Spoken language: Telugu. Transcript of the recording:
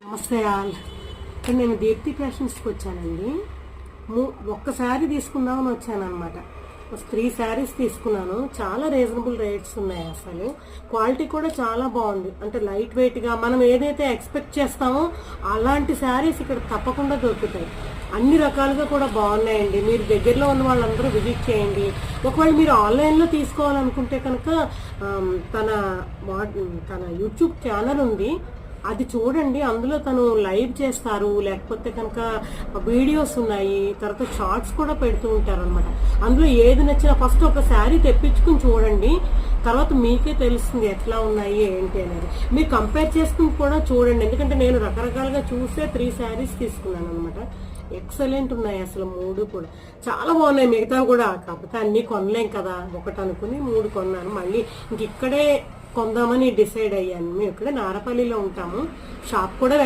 నమస్తే ఆల్. ఇక్కడ నేను దీప్తి ఫ్యాషన్స్కి వచ్చానండి. ఒక్కసారి తీసుకుందామని వచ్చానమాట. 3 శారీస్ తీసుకున్నాను. చాలా రీజనబుల్ రేట్స్ ఉన్నాయి. అసలు క్వాలిటీ కూడా చాలా బాగుంది. అంటే లైట్ వెయిట్గా మనం ఏదైతే ఎక్స్పెక్ట్ చేస్తామో అలాంటి శారీస్ ఇక్కడ తప్పకుండా దొరుకుతాయి. అన్ని రకాలుగా కూడా బాగున్నాయండి. మీరు దగ్గరలో ఉన్న వాళ్ళందరూ విజిట్ చేయండి. ఒకవేళ మీరు ఆన్లైన్లో తీసుకోవాలనుకుంటే కనుక తన యూట్యూబ్ ఛానల్ ఉంది, అది చూడండి. అందులో తను లైవ్ చేస్తారు, లేకపోతే కనుక వీడియోస్ ఉన్నాయి, తర్వాత షార్ట్స్ కూడా పెడుతూ ఉంటారు అనమాట. అందులో ఏది నచ్చినా ఫస్ట్ ఒక శారీ తెప్పించుకుని చూడండి, తర్వాత మీకే తెలుస్తుంది ఎట్లా ఉన్నాయి ఏంటి అనేది. మీరు కంపేర్ చేసుకుని కూడా చూడండి. ఎందుకంటే నేను రకరకాలుగా చూసే 3 శారీస్ తీసుకున్నాను అనమాట. ఎక్సలెంట్ ఉన్నాయి అసలు 3 కూడా చాలా బాగున్నాయి. మిగతా కూడా కాకపోతే అన్నీ కొనలేం కదా, ఒకటి అనుకుని 3 కొన్నాను. మళ్ళీ ఇంక ఇక్కడే కొందామని డిసైడ్ అయ్యాను. మేము ఇక్కడ నారపల్లిలో ఉంటాము. షాప్ కూడా